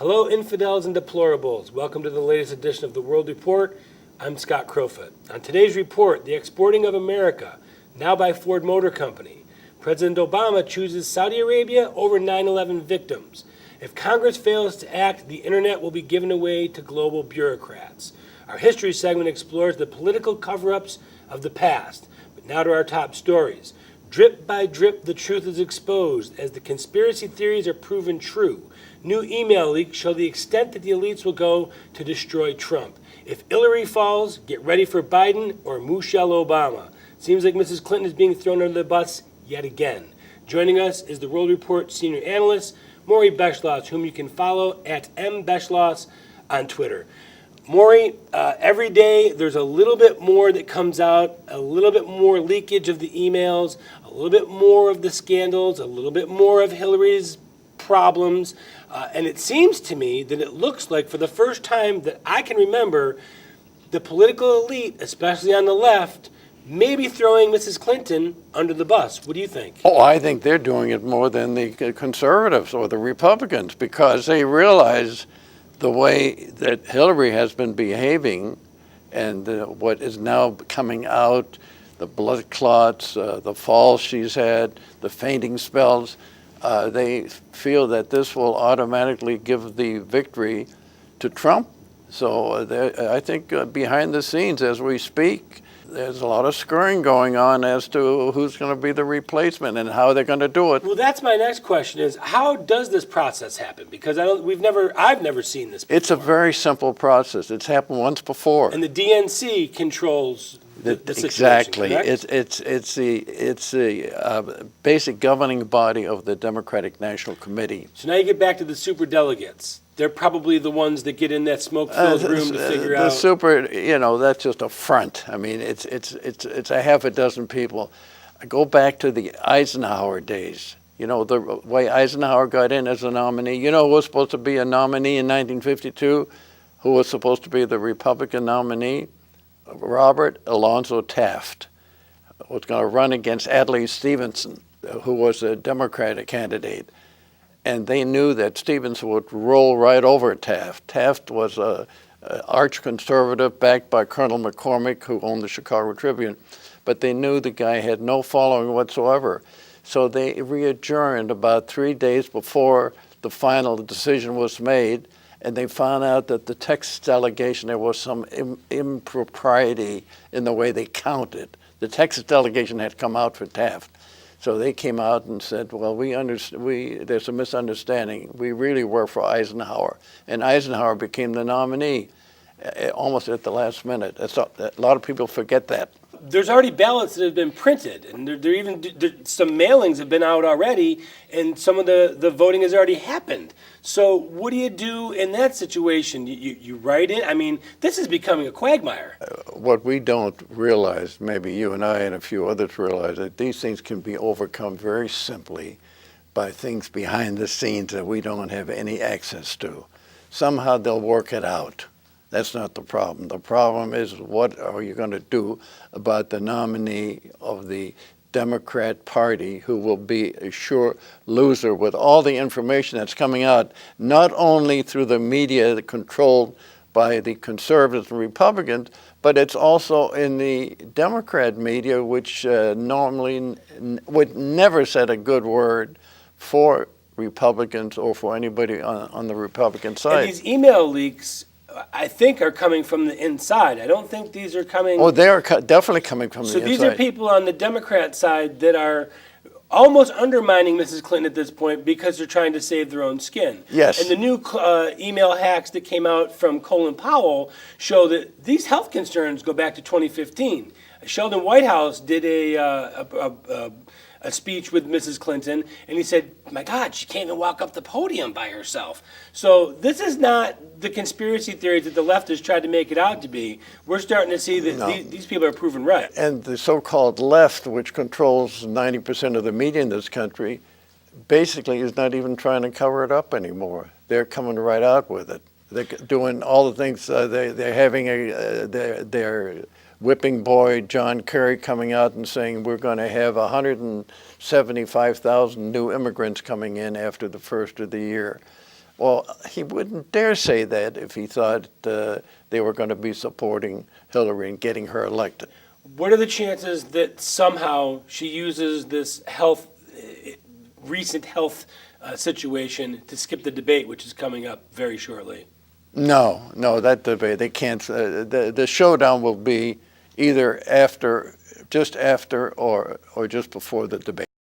Hello, infidels and deplorables. Welcome to the latest edition of the World Report. I'm Scott Crowfoot. On today's report, the exporting of America, now by Ford Motor Company. President Obama chooses Saudi Arabia over 9/11 victims. If Congress fails to act, the internet will be given away to global bureaucrats. Our history segment explores the political cover-ups of the past. But now to our top stories. Drip by drip, the truth is exposed as the conspiracy theories are proven true. New email leaks show the extent that the elites will go to destroy Trump. If Hillary falls, get ready for Biden or Michelle Obama. Seems like Mrs. Clinton is being thrown under the bus yet again. Joining us is the World Report senior analyst, Maury Beschloss, whom you can follow at mbeschloss on Twitter. Maury, every day there's a little bit more that comes out, a little bit more leakage of the emails, a little bit more of the scandals, a little bit more of Hillary's problems. And it seems to me that it looks like for the first time that I can remember, the political elite, especially on the left, may be throwing Mrs. Clinton under the bus. What do you think? Oh, I think they're doing it more than the conservatives or the Republicans because they realize the way that Hillary has been behaving and what is now coming out, the blood clots, the falls she's had, the fainting spells, they feel that this will automatically give the victory to Trump. So I think behind the scenes as we speak, there's a lot of scurrying going on as to who's going to be the replacement and how they're going to do it. Well, that's my next question: is how does this process happen? Because I've never seen this before. It's a very simple process. It's happened once before. And the DNC controls the situation. Exactly. Correct? It's the basic governing body of the Democratic National Committee. So now you get back to the superdelegates. They're probably the ones that get in that smoke-filled room to figure out. The super, that's just a front. I mean, it's a half a dozen people. I go back to the Eisenhower days. The way Eisenhower got in as a nominee. Who was supposed to be a nominee in 1952? Who was supposed to be the Republican nominee? Robert Alonzo Taft was going to run against Adlai Stevenson, who was a Democratic candidate. And they knew that Stevenson would roll right over Taft. Taft was an arch conservative backed by Colonel McCormick, who owned the Chicago Tribune. But they knew the guy had no following whatsoever. So they re-adjourned about 3 days before the final decision was made. And they found out that the Texas delegation, there was some impropriety in the way they counted. The Texas delegation had come out for Taft. So they came out and said, well, there's a misunderstanding. We really were for Eisenhower. And Eisenhower became the nominee almost at the last minute. A lot of people forget that. There's already ballots that have been printed, and some mailings have been out already, and some of the voting has already happened. So what do you do in that situation? You write it? I mean, this is becoming a quagmire. What we don't realize, maybe you and I and a few others realize, that these things can be overcome very simply by things behind the scenes that we don't have any access to. Somehow they'll work it out. That's not the problem. The problem is, what are you going to do about the nominee of the Democrat Party who will be a sure loser with all the information that's coming out, not only through the media controlled by the conservatives and Republicans, but it's also in the Democrat media, which normally would never said a good word for Republicans or for anybody on the Republican side. And these email leaks, I think, are coming from the inside. I don't think these are coming... Oh, they're definitely coming from the inside. So these are people on the Democrat side that are almost undermining Mrs. Clinton at this point because they're trying to save their own skin. Yes. And the new email hacks that came out from Colin Powell show that these health concerns go back to 2015. Sheldon Whitehouse did a speech with Mrs. Clinton, and he said, my God, she can't even walk up the podium by herself. So this is not the conspiracy theories that the left has tried to make it out to be. We're starting to see that these people are proven right. And the so-called left, which controls 90% of the media in this country, basically is not even trying to cover it up anymore. They're coming right out with it. They're doing all the things. They're having their whipping boy John Kerry coming out and saying we're going to have 175,000 new immigrants coming in after the first of the year. Well, he wouldn't dare say that if he thought they were going to be supporting Hillary and getting her elected. What are the chances that somehow she uses this recent health situation to skip the debate, which is coming up very shortly? No, that debate, they can't. The showdown will be either just after or just before the debate.